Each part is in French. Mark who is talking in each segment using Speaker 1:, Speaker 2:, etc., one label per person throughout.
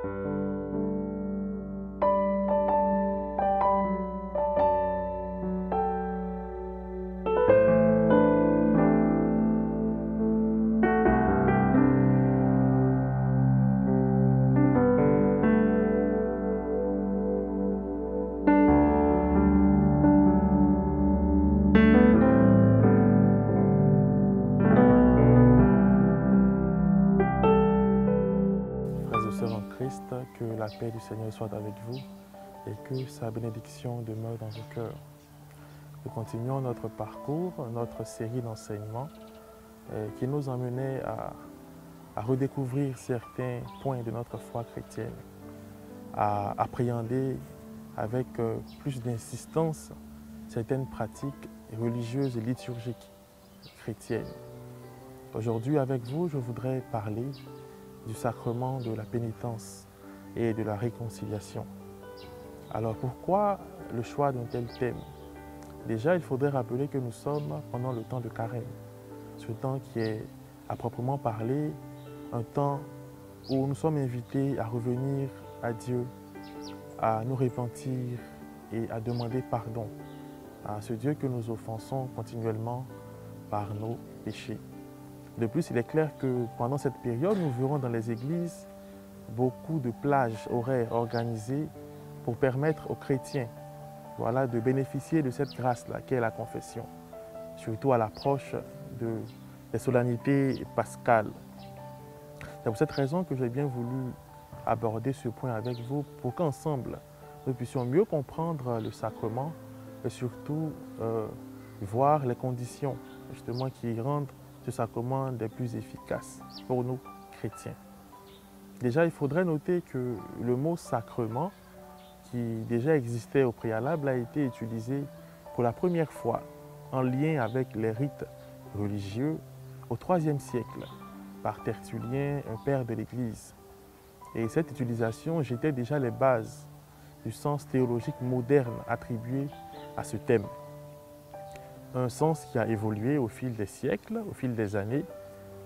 Speaker 1: Frères et sœurs en Christ, que la paix du Seigneur soit avec vous et que sa bénédiction demeure dans vos cœurs. Nous continuons notre parcours, notre série d'enseignements qui nous emmenait à redécouvrir certains points de notre foi chrétienne, à appréhender avec plus d'insistance certaines pratiques religieuses et liturgiques chrétiennes. Aujourd'hui, avec vous, je voudrais parler du sacrement de la pénitence et de la réconciliation. Alors pourquoi le choix d'un tel thème? Déjà, il faudrait rappeler que nous sommes pendant le temps de Carême, ce temps qui est, à proprement parler, un temps où nous sommes invités à revenir à Dieu, à nous repentir et à demander pardon à ce Dieu que nous offensons continuellement par nos péchés. De plus, il est clair que pendant cette période, nous verrons dans les églises beaucoup de plages horaires organisées pour permettre aux chrétiens de bénéficier de cette grâce-là qu'est la confession, surtout à l'approche des solennités pascales. C'est pour cette raison que j'ai bien voulu aborder ce point avec vous pour qu'ensemble, nous puissions mieux comprendre le sacrement et surtout voir les conditions justement qui rendent ce sacrement des plus efficaces pour nous chrétiens. Déjà, il faudrait noter que le mot sacrement, qui déjà existait au préalable, a été utilisé pour la première fois en lien avec les rites religieux au IIIe siècle par Tertullien, un père de l'Église. Et cette utilisation jetait déjà les bases du sens théologique moderne attribué à ce thème. Un sens qui a évolué au fil des siècles, au fil des années,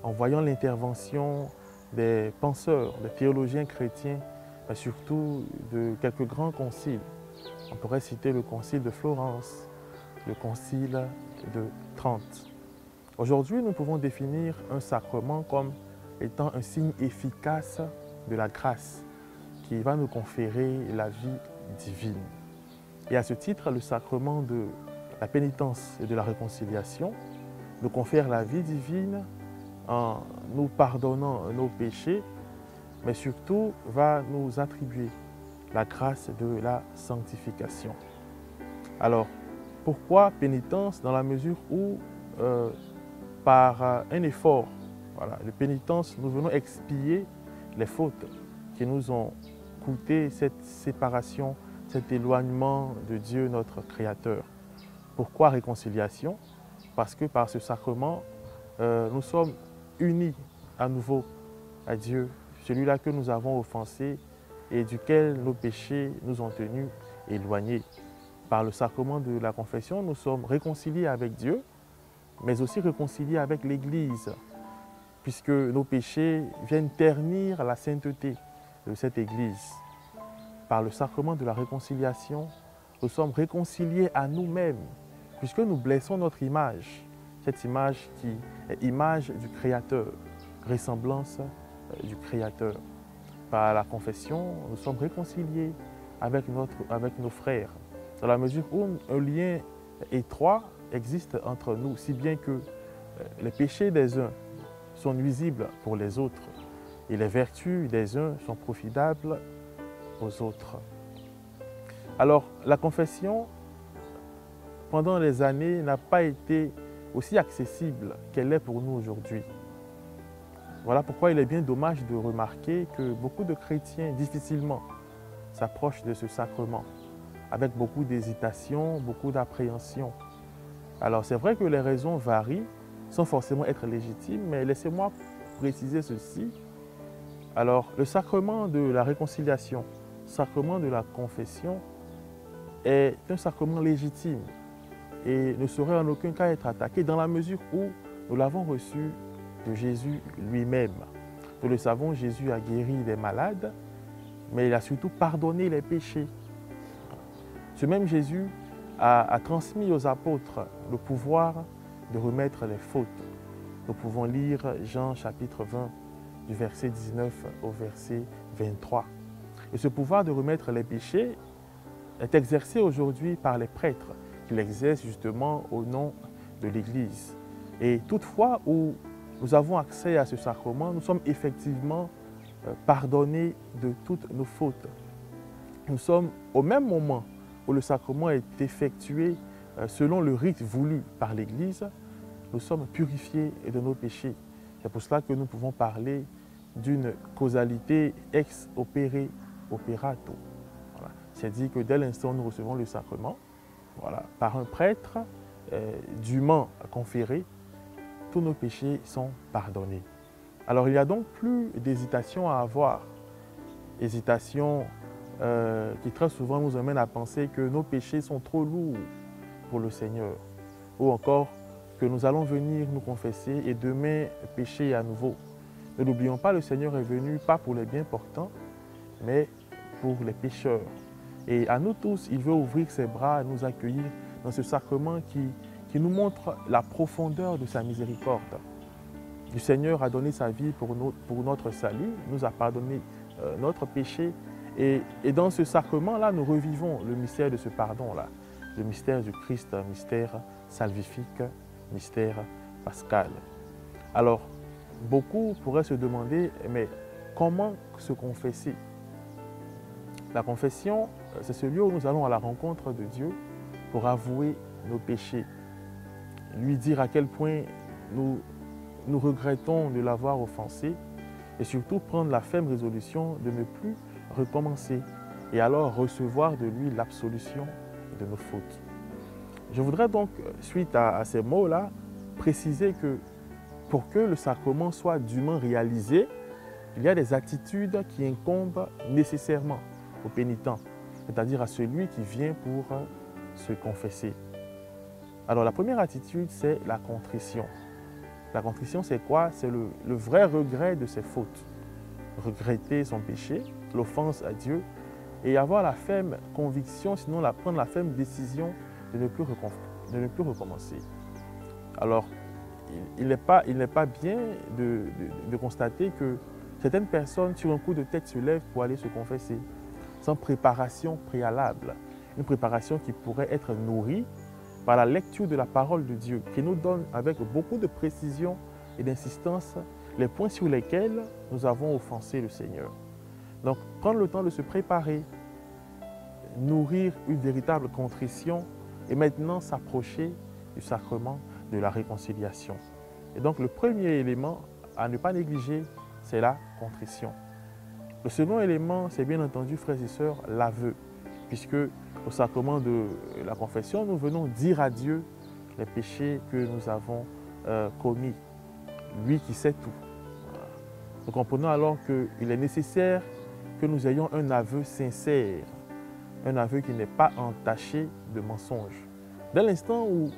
Speaker 1: en voyant l'intervention des penseurs, des théologiens chrétiens, mais surtout de quelques grands conciles. On pourrait citer le concile de Florence, le concile de Trente. Aujourd'hui, nous pouvons définir un sacrement comme étant un signe efficace de la grâce qui va nous conférer la vie divine. Et à ce titre, le sacrement de la pénitence et de la réconciliation nous confère la vie divine en nous pardonnant nos péchés, mais surtout va nous attribuer la grâce de la sanctification. Alors, pourquoi pénitence? Dans la mesure où, par un effort de pénitence, nous venons expier les fautes qui nous ont coûté cette séparation, cet éloignement de Dieu, notre Créateur. Pourquoi réconciliation? Parce que par ce sacrement, nous sommes unis à nouveau à Dieu, celui-là que nous avons offensé et duquel nos péchés nous ont tenus éloignés. Par le sacrement de la confession, nous sommes réconciliés avec Dieu, mais aussi réconciliés avec l'Église, puisque nos péchés viennent ternir la sainteté de cette Église. Par le sacrement de la réconciliation, nous sommes réconciliés à nous-mêmes, puisque nous blessons notre image, cette image qui est image du Créateur, ressemblance du Créateur. Par la confession, nous sommes réconciliés avec nos frères, dans la mesure où un lien étroit existe entre nous, si bien que les péchés des uns sont nuisibles pour les autres et les vertus des uns sont profitables aux autres. Alors, la confession, pendant les années, n'a pas été aussi accessible qu'elle est pour nous aujourd'hui. Voilà pourquoi il est bien dommage de remarquer que beaucoup de chrétiens difficilement s'approchent de ce sacrement, avec beaucoup d'hésitation, beaucoup d'appréhension. Alors c'est vrai que les raisons varient, sans forcément être légitimes, mais laissez-moi préciser ceci. Alors le sacrement de la réconciliation, le sacrement de la confession est un sacrement légitime et ne saurait en aucun cas être attaqué dans la mesure où nous l'avons reçu de Jésus lui-même. Nous le savons, Jésus a guéri des malades mais il a surtout pardonné les péchés. Ce même Jésus a transmis aux apôtres le pouvoir de remettre les fautes. Nous pouvons lire Jean chapitre 20, du verset 19 au verset 23. Et ce pouvoir de remettre les péchés est exercé aujourd'hui par les prêtres, qui l'exercent justement au nom de l'Église. Et toutefois, où nous avons accès à ce sacrement, nous sommes effectivement pardonnés de toutes nos fautes. Nous sommes au même moment où le sacrement est effectué selon le rite voulu par l'Église, nous sommes purifiés de nos péchés. C'est pour cela que nous pouvons parler d'une causalité ex opere operato. Voilà. C'est-à-dire que dès l'instant où nous recevons le sacrement, voilà, par un prêtre dûment conféré, tous nos péchés sont pardonnés. Alors il n'y a donc plus d'hésitation à avoir. Hésitation qui très souvent nous amène à penser que nos péchés sont trop lourds pour le Seigneur. Ou encore que nous allons venir nous confesser et demain pécher à nouveau. Ne l'oublions pas, le Seigneur est venu pas pour les bien portants, mais pour les pécheurs. Et à nous tous, il veut ouvrir ses bras et nous accueillir dans ce sacrement qui nous montre la profondeur de sa miséricorde. Le Seigneur a donné sa vie pour notre salut, nous a pardonné notre péché. Et dans ce sacrement-là, nous revivons le mystère de ce pardon-là, le mystère du Christ, un mystère salvifique, mystère pascal. Alors, beaucoup pourraient se demander, mais comment se confesser? La confession, c'est ce lieu où nous allons à la rencontre de Dieu pour avouer nos péchés, lui dire à quel point nous regrettons de l'avoir offensé et surtout prendre la ferme résolution de ne plus recommencer et alors recevoir de lui l'absolution de nos fautes. Je voudrais donc, suite à ces mots-là, préciser que pour que le sacrement soit dûment réalisé, il y a des attitudes qui incombent nécessairement au pénitent, c'est-à-dire à celui qui vient pour se confesser. Alors la première attitude, c'est la contrition. La contrition, c'est quoi? C'est le vrai regret de ses fautes. Regretter son péché, l'offense à Dieu, et avoir la ferme conviction, sinon prendre la ferme décision de ne plus recommencer. Alors, il n'est pas bien de constater que certaines personnes, sur un coup de tête, se lèvent pour aller se confesser, sans préparation préalable. Une préparation qui pourrait être nourrie par la lecture de la parole de Dieu, qui nous donne avec beaucoup de précision et d'insistance les points sur lesquels nous avons offensé le Seigneur. Donc, prendre le temps de se préparer, nourrir une véritable contrition et maintenant s'approcher du sacrement de la réconciliation. Et donc, le premier élément à ne pas négliger, c'est la contrition. Le second élément, c'est bien entendu, frères et sœurs, l'aveu, puisque au sacrement de la confession, nous venons dire à Dieu les péchés que nous avons commis, lui qui sait tout. Nous comprenons alors qu'il est nécessaire que nous ayons un aveu sincère, un aveu qui n'est pas entaché de mensonges. Dès l'instant où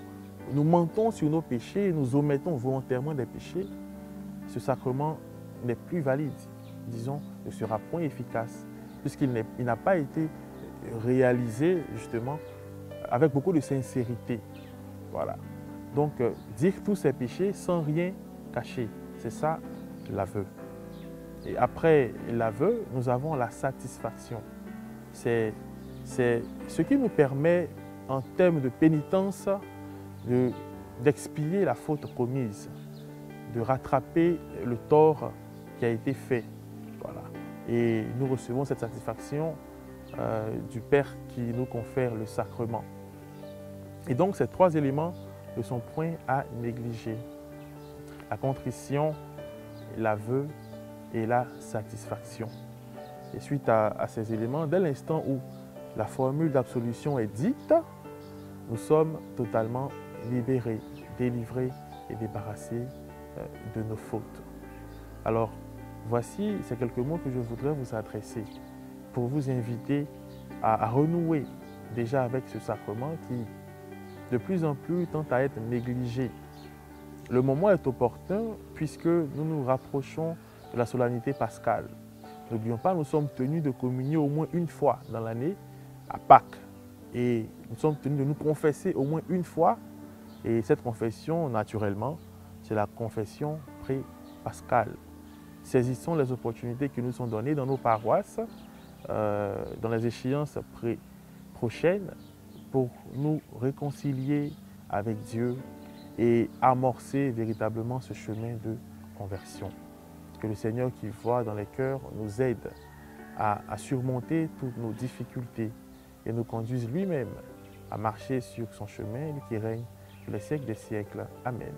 Speaker 1: nous mentons sur nos péchés, nous omettons volontairement des péchés, ce sacrement n'est plus valide, disons, ne sera point efficace, puisqu'il n'a pas été réalisé justement avec beaucoup de sincérité. Voilà. Donc, dire tous ces péchés sans rien cacher, c'est ça l'aveu. Et après l'aveu, nous avons la satisfaction. C'est ce qui nous permet, en termes de pénitence, d'expier la faute commise, de rattraper le tort qui a été fait. Voilà. Et nous recevons cette satisfaction du Père qui nous confère le sacrement. Et donc, ces trois éléments ne sont point à négliger. La contrition, l'aveu et la satisfaction. Et suite à ces éléments, dès l'instant où la formule d'absolution est dite, nous sommes totalement libérés, délivrés et débarrassés de nos fautes. Alors, voici ces quelques mots que je voudrais vous adresser pour vous inviter à renouer déjà avec ce sacrement qui, de plus en plus, tend à être négligé. Le moment est opportun puisque nous nous rapprochons de la solennité pascale. N'oublions pas, nous sommes tenus de communier au moins une fois dans l'année, à Pâques. Et nous sommes tenus de nous confesser au moins une fois. Et cette confession, naturellement, c'est la confession pré-pascale. Saisissons les opportunités qui nous sont données dans nos paroisses, dans les échéances prochaines, pour nous réconcilier avec Dieu et amorcer véritablement ce chemin de conversion. Que le Seigneur qui voit dans les cœurs nous aide à surmonter toutes nos difficultés et nous conduise lui-même à marcher sur son chemin, lui qui règne sur les siècles des siècles. Amen.